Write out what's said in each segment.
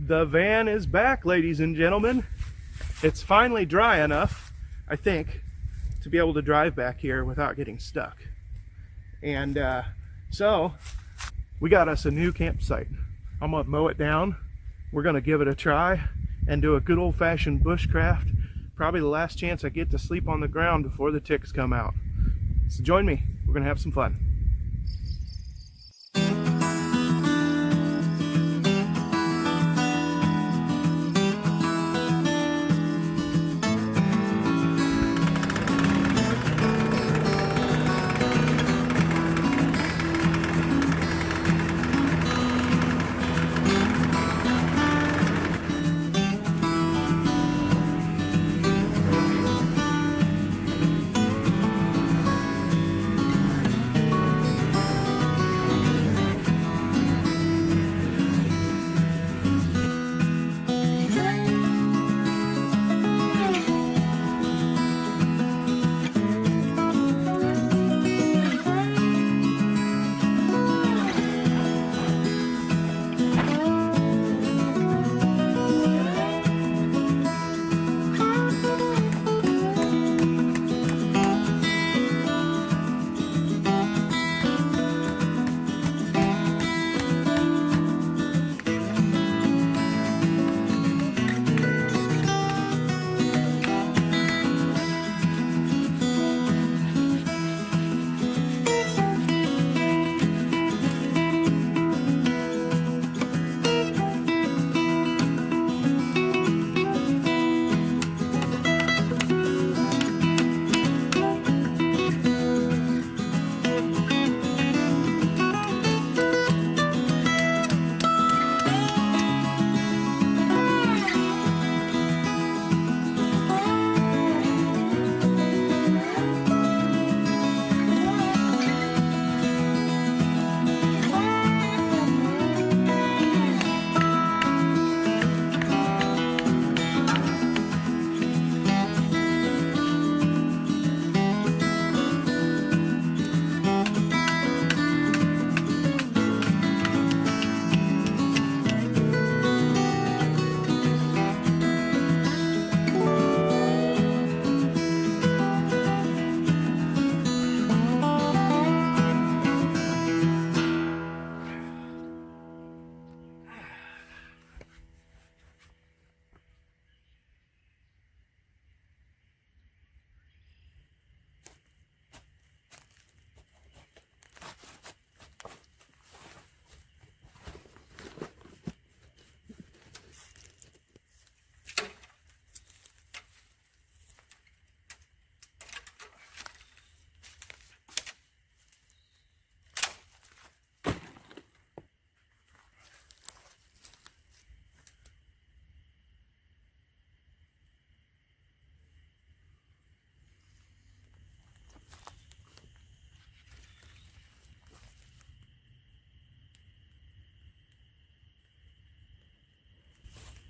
The van is back, ladies and gentlemen. It's finally dry enough, I think, to be able to drive back here without getting stuck. And so we got us a new campsite. I'm gonna mow it down. We're gonna give it a try and do a good old-fashioned bushcraft. Probably the last chance I get to sleep on the ground before the ticks come out. So join me, we're gonna have some fun.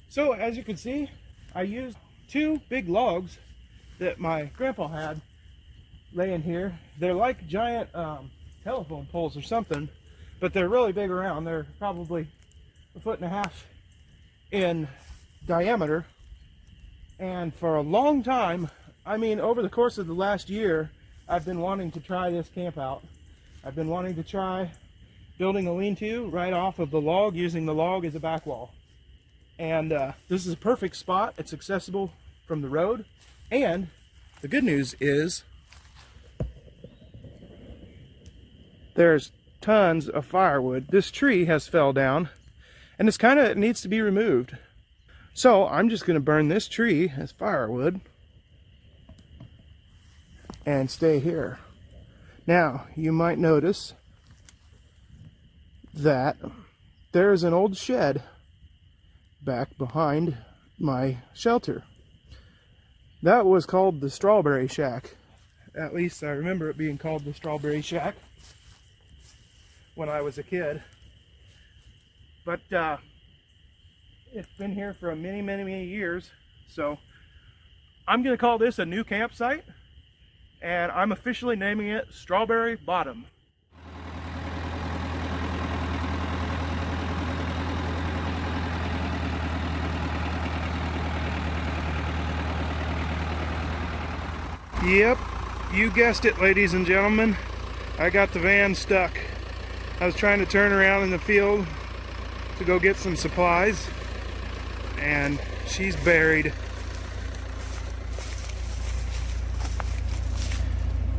So as you can see, I used two big logs that my grandpa had laying here. They're like giant telephone poles or something, but they're really big around. They're probably 1.5 feet in diameter. And for a long time, I mean over the course of the last year, I've been wanting to try this camp out. I've been wanting to try building a lean-to right off of the log, using the log as a back wall. And this is a perfect spot. It's accessible from the road. And the good news is there's tons of firewood. This tree has fell down and it needs to be removed. So I'm just going to burn this tree as firewood and stay here. Now you might notice that there's an old shed back behind my shelter. That was called the Strawberry Shack. At least I remember it being called the Strawberry Shack when I was a kid. But it's been here for many years. So I'm going to call this a new campsite, and I'm officially naming it Strawberry Bottom. Yep, you guessed it, ladies and gentlemen. I got the van stuck. I was trying to turn around in the field to go get some supplies, and she's buried.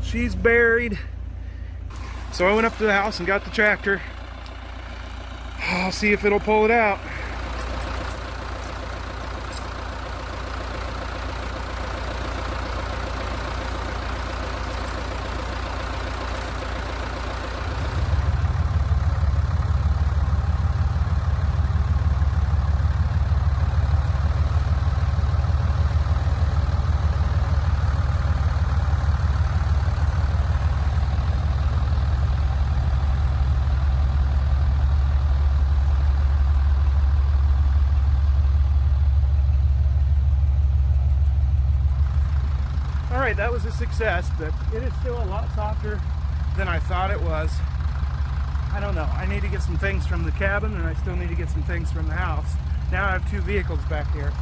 She's buried. So I went up to the house and got the tractor. I'll see if it'll pull it out. Alright, that was a success, but it is still a lot softer than I thought it was. I don't know. I need to get some things from the cabin, and I still need to get some things from the house. Now I have two vehicles back here.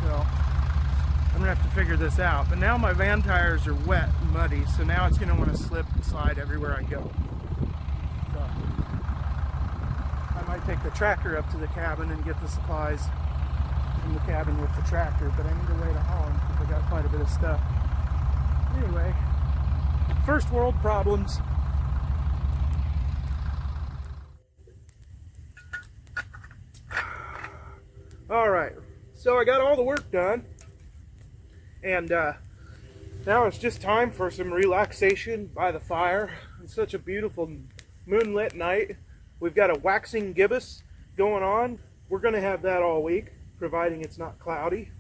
So I'm going to have to figure this out. But now my van tires are wet and muddy, so now it's going to want to slip and slide everywhere I go. So I might take the tractor up to the cabin and get the supplies from the cabin with the tractor, but I need a way to haul them because I got quite a bit of stuff. Anyway, first world problems. Alright, so I got all the work done, and now it's just time for some relaxation by the fire. It's such a beautiful moonlit night. We've got a waxing gibbous going on. We're going to have that all week, providing it's not cloudy.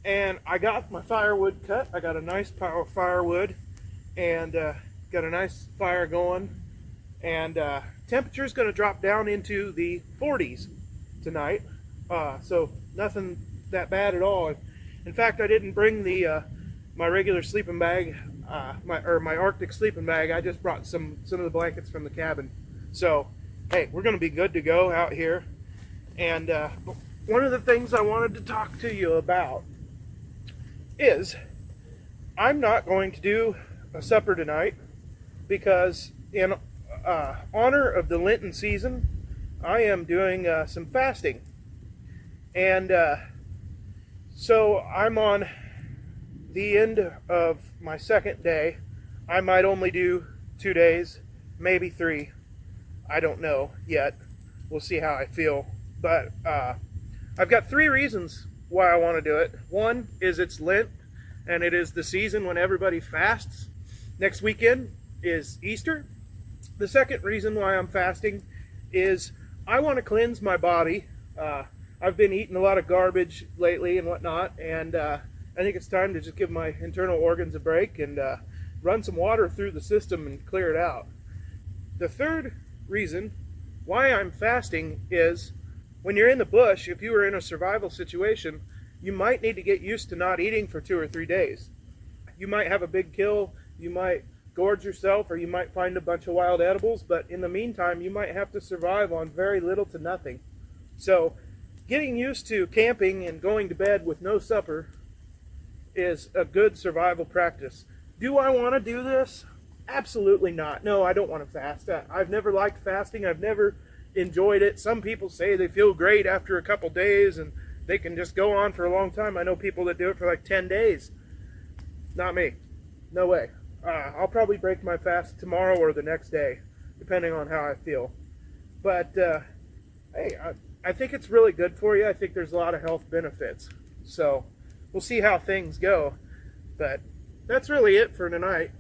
And I got my firewood cut. I got a nice pile of firewood, and got a nice fire going. And temperature is going to drop down into the 40s tonight. So nothing that bad at all. In fact, I didn't bring the my regular sleeping bag, my Arctic sleeping bag. I just brought some of the blankets from the cabin. So hey, we're going to be good to go out here. And one of the things I wanted to talk to you about is I'm not going to do a supper tonight because in honor of the Lenten season, I am doing some fasting. And so I'm on the end of my second day. I might only do 2 days, maybe 3. I don't know yet. We'll see how I feel. But I've got 3 reasons why I want to do it. One is it's Lent, and it is the season when everybody fasts. Next weekend is Easter. The second reason why I'm fasting is I want to cleanse my body. I've been eating a lot of garbage lately and whatnot, and I think it's time to just give my internal organs a break and run some water through the system and clear it out. The third reason why I'm fasting is when you're in the bush, if you were in a survival situation, you might need to get used to not eating for 2 or 3 days. You might have a big kill, you might gorge yourself, or you might find a bunch of wild edibles, but in the meantime, you might have to survive on very little to nothing. So getting used to camping and going to bed with no supper is a good survival practice. Do I want to do this? Absolutely not. No, I don't want to fast. I've never liked fasting. I've never enjoyed it. Some people say they feel great after a couple days and they can just go on for a long time. I know people that do it for like 10 days. Not me. No way. I'll probably break my fast tomorrow or the next day, depending on how I feel. But hey, I think it's really good for you. I think there's a lot of health benefits. So we'll see how things go. But that's really it for tonight.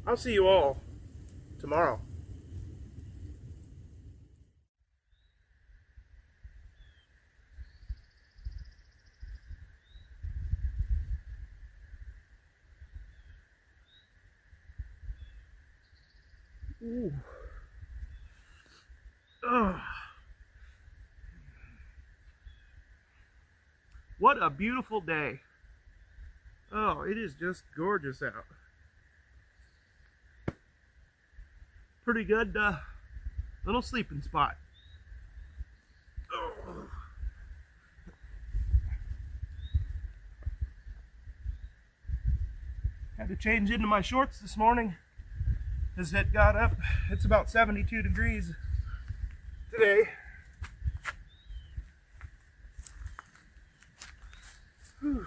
I'll see you all tomorrow. Ooh. Ugh. What a beautiful day. Oh, it is just gorgeous out. Pretty good little sleeping spot. Oh. Had to change into my shorts this morning as it got up. It's about 72 degrees today. Whew.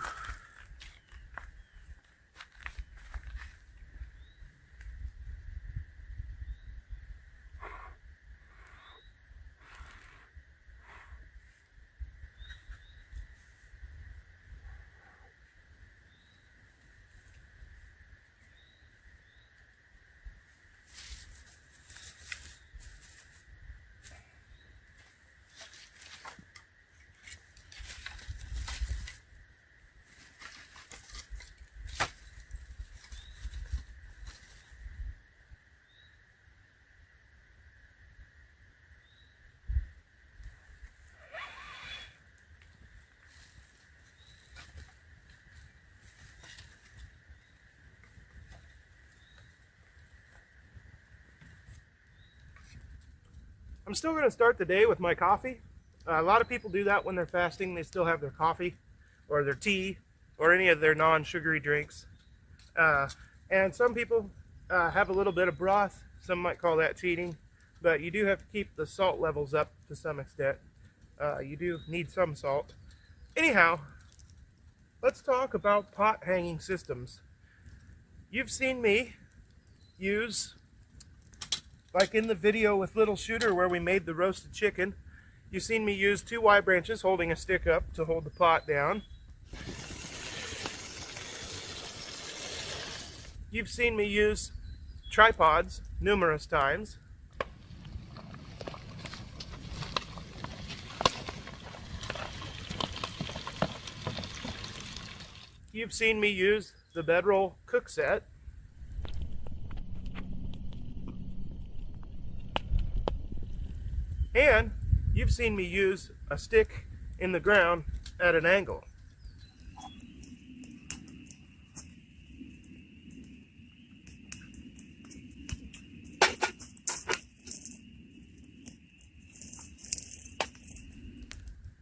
I'm still going to start the day with my coffee. A lot of people do that when they're fasting. They still have their coffee or their tea or any of their non-sugary drinks. And some people have a little bit of broth. Some might call that cheating. But you do have to keep the salt levels up to some extent. You do need some salt. Anyhow, let's talk about pot hanging systems. You've seen me use, like in the video with Little Shooter where we made the roasted chicken, you've seen me use 2 Y branches holding a stick up to hold the pot down. You've seen me use tripods numerous times. You've seen me use the bedroll cook set. And you've seen me use a stick in the ground at an angle.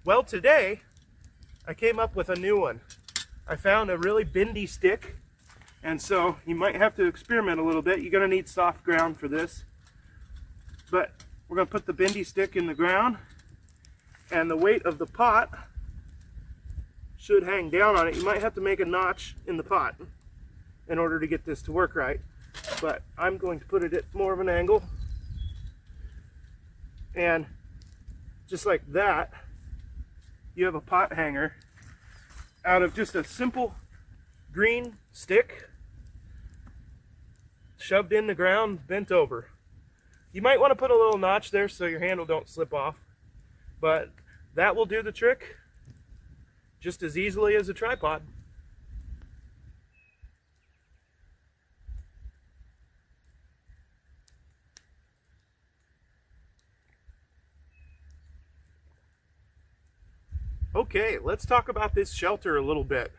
Well, today I came up with a new one. I found a really bendy stick, and so you might have to experiment a little bit. You're going to need soft ground for this. But we're going to put the bendy stick in the ground, and the weight of the pot should hang down on it. You might have to make a notch in the pot in order to get this to work right. But I'm going to put it at more of an angle. And just like that, you have a pot hanger out of just a simple green stick shoved in the ground, bent over. You might want to put a little notch there so your handle don't slip off, but that will do the trick just as easily as a tripod. Okay, let's talk about this shelter a little bit.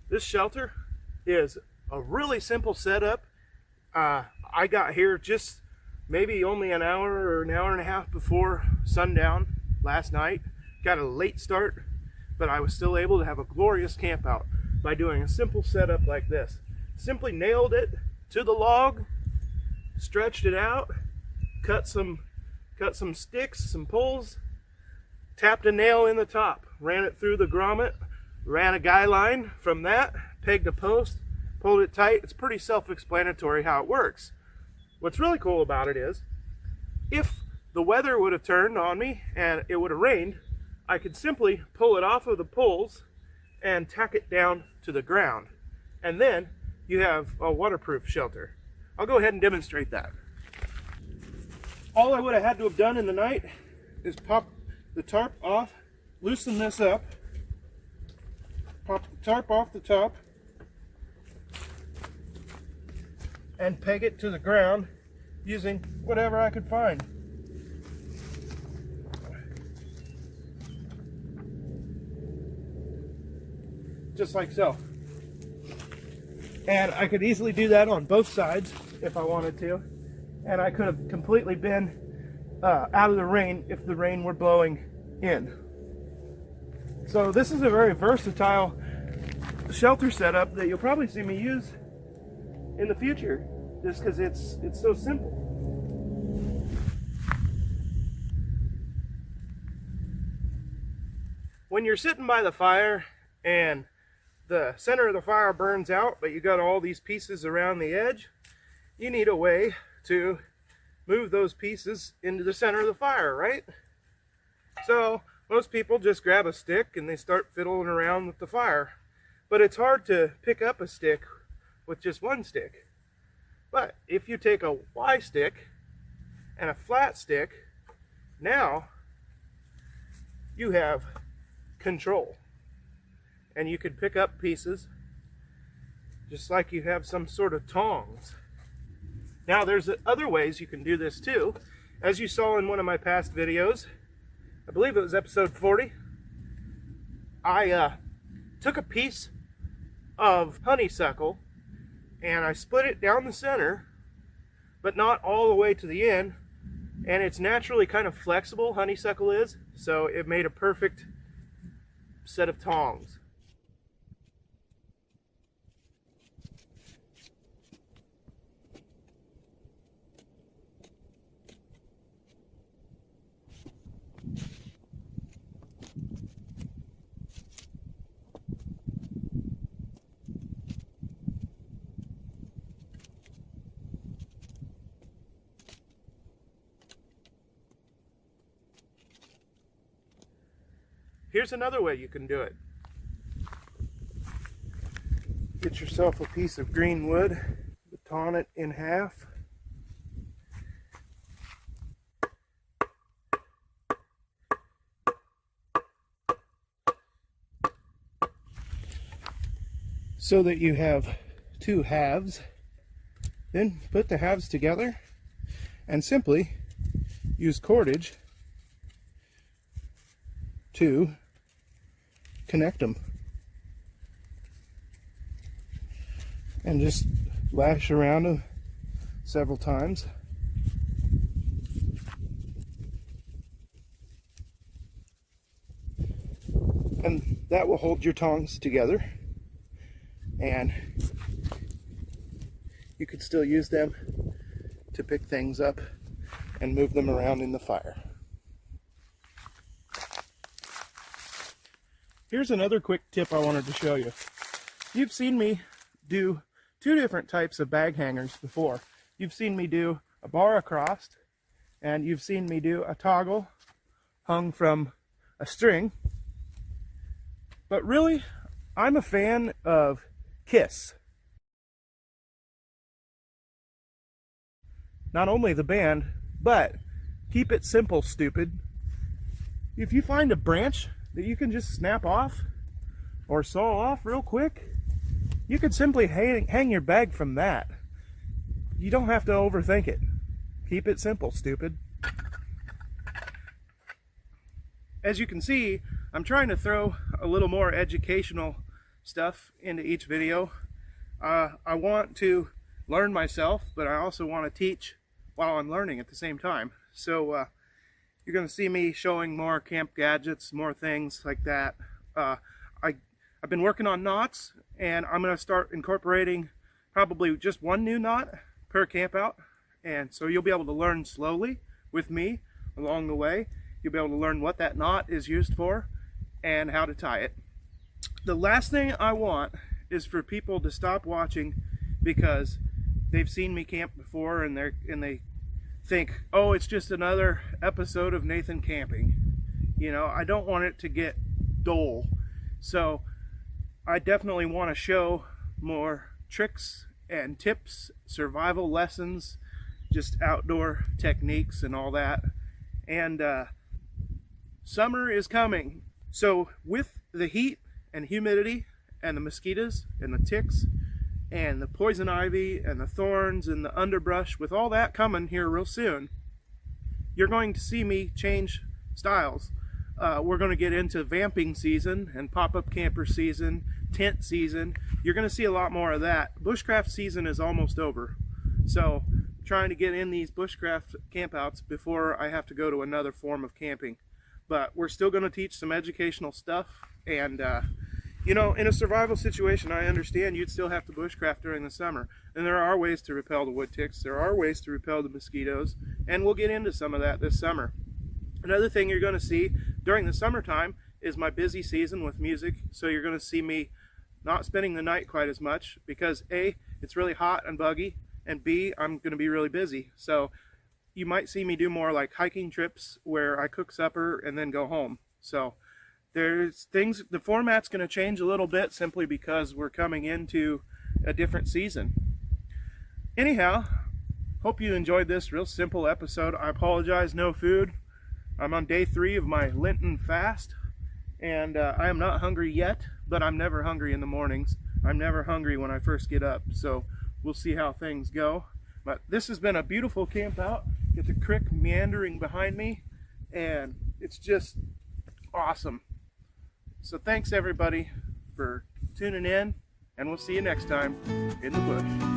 This shelter is a really simple setup. I got here just maybe only an hour or an hour and a half before sundown last night. Got a late start, but I was still able to have a glorious camp out by doing a simple setup like this. Simply nailed it to the log, stretched it out, cut some sticks, some poles, tapped a nail in the top, ran it through the grommet, ran a guy line from that, pegged a post, pulled it tight. It's pretty self-explanatory how it works. What's really cool about it is, if the weather would have turned on me and it would have rained, I could simply pull it off of the poles and tack it down to the ground. And then you have a waterproof shelter. I'll go ahead and demonstrate that. All I would have had to have done in the night is pop the tarp off, loosen this up, pop the tarp off the top, and peg it to the ground using whatever I could find. Just like so. And I could easily do that on both sides if I wanted to. And I could have completely been out of the rain if the rain were blowing in. So this is a very versatile shelter setup that you'll probably see me use in the future, just because it's so simple. When you're sitting by the fire and the center of the fire burns out, but you got all these pieces around the edge, you need a way to move those pieces into the center of the fire, right? So most people just grab a stick and they start fiddling around with the fire. But it's hard to pick up a stick with just one stick. But if you take a Y stick and a flat stick, now you have control. And you could pick up pieces just like you have some sort of tongs. Now there's other ways you can do this too. As you saw in one of my past videos, I believe it was episode 40, I took a piece of honeysuckle and I split it down the center, but not all the way to the end, and it's naturally kind of flexible, honeysuckle is, so it made a perfect set of tongs. Here's another way you can do it. Get yourself a piece of green wood, baton it in half. So that you have two halves. Then put the halves together and simply use cordage to connect them, and just lash around them several times. And that will hold your tongs together, and you could still use them to pick things up and move them around in the fire. Here's another quick tip I wanted to show you. You've seen me do two different types of bag hangers before. You've seen me do a bar across, and you've seen me do a toggle hung from a string. But really, I'm a fan of Kiss. Not only the band, but keep it simple, stupid. If you find a branch that you can just snap off or saw off real quick, you could simply hang your bag from that. You don't have to overthink it. Keep it simple, stupid. As you can see, I'm trying to throw a little more educational stuff into each video. I want to learn myself, but I also want to teach while I'm learning at the same time. So you're going to see me showing more camp gadgets, more things like that. I've been working on knots, and I'm going to start incorporating probably just one new knot per camp out. And so you'll be able to learn slowly with me along the way. You'll be able to learn what that knot is used for and how to tie it. The last thing I want is for people to stop watching because they've seen me camp before and they think, oh, it's just another episode of Nathan camping. You know, I don't want it to get dull. So I definitely want to show more tricks and tips, survival lessons, just outdoor techniques and all that. And summer is coming. So with the heat and humidity and the mosquitoes and the ticks and the poison ivy and the thorns and the underbrush, with all that coming here real soon, you're going to see me change styles. We're going to get into vamping season and pop-up camper season, tent season. You're going to see a lot more of that. Bushcraft season is almost over. So trying to get in these bushcraft campouts before I have to go to another form of camping. But we're still going to teach some educational stuff, and You know, in a survival situation, I understand you'd still have to bushcraft during the summer. And there are ways to repel the wood ticks. There are ways to repel the mosquitoes. And we'll get into some of that this summer. Another thing you're going to see during the summertime is my busy season with music. So you're going to see me not spending the night quite as much because A, it's really hot and buggy, and B, I'm going to be really busy. So you might see me do more like hiking trips where I cook supper and then go home. So there's things, the format's going to change a little bit simply because we're coming into a different season. Anyhow, hope you enjoyed this real simple episode. I apologize, no food. I'm on day 3 of my Lenten fast, and I am not hungry yet, but I'm never hungry in the mornings. I'm never hungry when I first get up, so we'll see how things go. But this has been a beautiful camp out. Get the creek meandering behind me, and it's just awesome. So thanks everybody for tuning in, and we'll see you next time in the bush.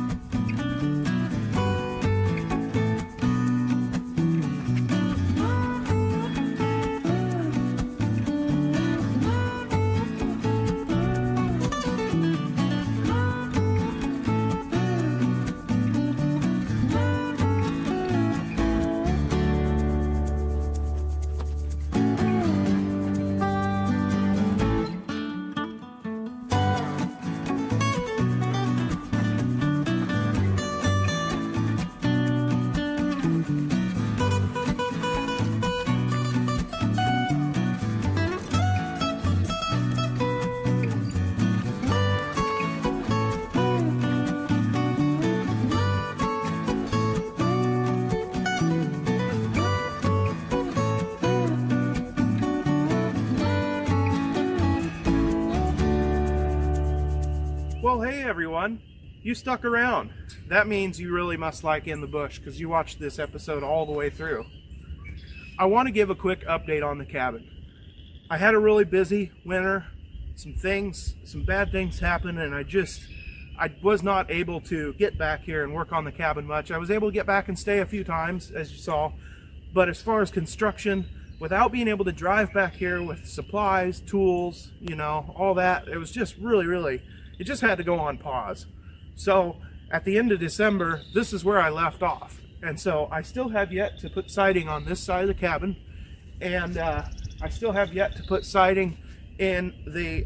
Well, hey everyone, you stuck around. That means you really must like In the Bush because you watched this episode all the way through. I want to give a quick update on the cabin. I had a really busy winter. Some bad things happened, and I was not able to get back here and work on the cabin much. I was able to get back and stay a few times, as you saw, but as far as construction, without being able to drive back here with supplies, tools, you know, all that, it was just really, it just had to go on pause. So at the end of December, this is where I left off. And so I still have yet to put siding on this side of the cabin, and I still have yet to put siding in the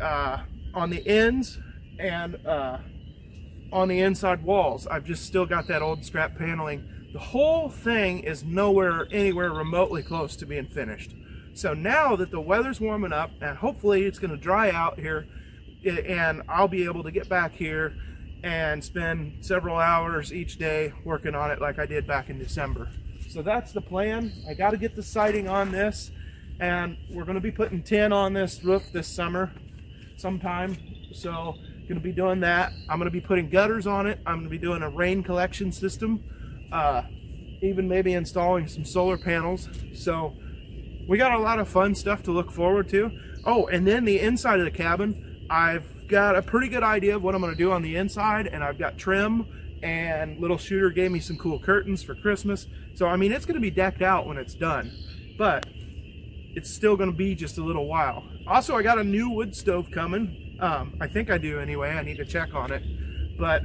on the ends and on the inside walls. I've just still got that old scrap paneling. The whole thing is anywhere remotely close to being finished. So now that the weather's warming up, and hopefully it's going to dry out here, and I'll be able to get back here and spend several hours each day working on it like I did back in December. So that's the plan. I got to get the siding on this, and we're going to be putting tin on this roof this summer sometime. So going to be doing that. I'm going to be putting gutters on it. I'm going to be doing a rain collection system, even maybe installing some solar panels. So we got a lot of fun stuff to look forward to. Oh, and then the inside of the cabin, I've got a pretty good idea of what I'm going to do on the inside, and I've got trim, and little Shooter gave me some cool curtains for Christmas. So I mean, it's going to be decked out when it's done, but it's still going to be just a little while. Also, I got a new wood stove coming. I think I do anyway. I need to check on it, but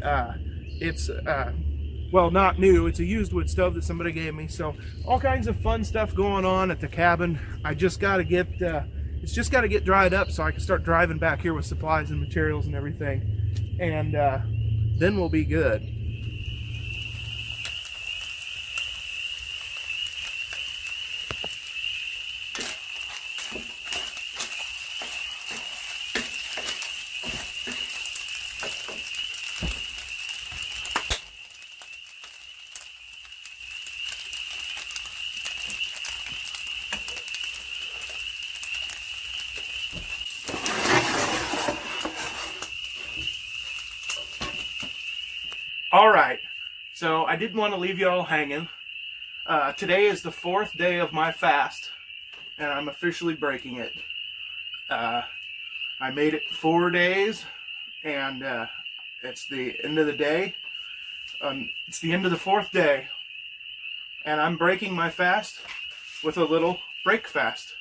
it's well, not new. It's a used wood stove that somebody gave me. So all kinds of fun stuff going on at the cabin. I just got to get it's just got to get dried up so I can start driving back here with supplies and materials and everything, and then we'll be good. All right, so I didn't want to leave you all hanging. Today is the 4th day of my fast, and I'm officially breaking it. I made it 4 days, and it's the end of the day. It's the end of the 4th day, and I'm breaking my fast with a little break fast.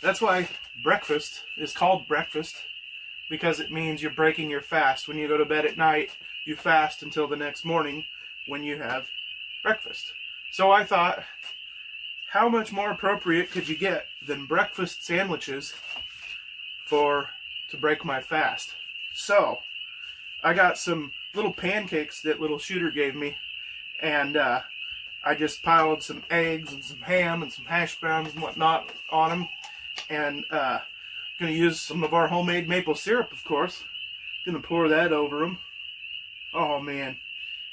That's why breakfast is called breakfast, because it means you're breaking your fast. When you go to bed at night, you fast until the next morning when you have breakfast. So I thought, how much more appropriate could you get than breakfast sandwiches to break my fast? So I got some little pancakes that little Shooter gave me, and I just piled some eggs and some ham and some hash browns and whatnot on them, and gonna use some of our homemade maple syrup, of course. Gonna pour that over them. Oh man,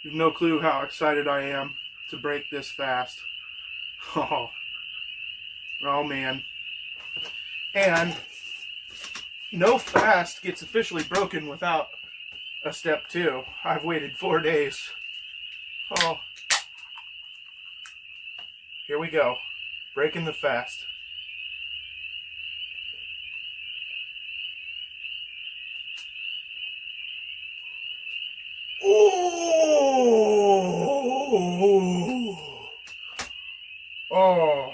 you have no clue how excited I am to break this fast. Oh man. And no fast gets officially broken without a step 2. I've waited 4 days. Oh. Here we go. Breaking the fast. Oh.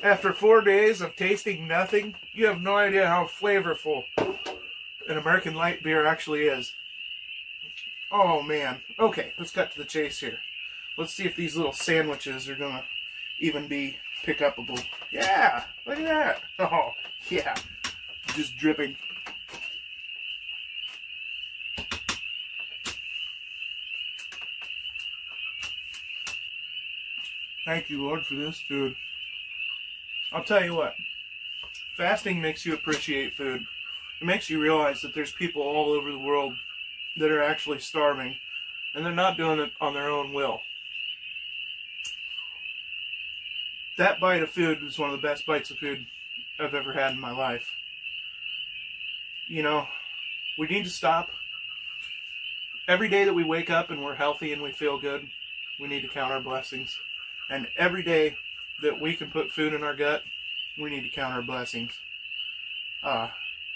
After 4 days of tasting nothing, you have no idea how flavorful an American light beer actually is. Oh man. Okay, let's cut to the chase here. Let's see if these little sandwiches are gonna even be pick-upable. Yeah, look at that. Oh, yeah, just dripping. Thank you, Lord, for this food. I'll tell you what, fasting makes you appreciate food. It makes you realize that there's people all over the world that are actually starving, and they're not doing it on their own will. That bite of food is one of the best bites of food I've ever had in my life. You know, we need to stop. Every day that we wake up and we're healthy and we feel good, we need to count our blessings. And every day that we can put food in our gut, we need to count our blessings.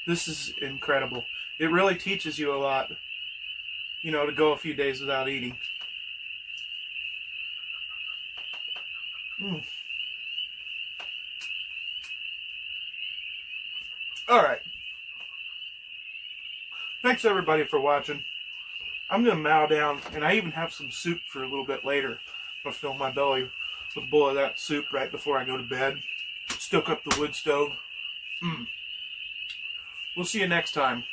This is incredible. It really teaches you a lot, you know, to go a few days without eating. Alright. Thanks everybody for watching. I'm going to mow down, and I even have some soup for a little bit later. I'll fill my belly with a bowl of that soup right before I go to bed. Stoke up the wood stove. We'll see you next time.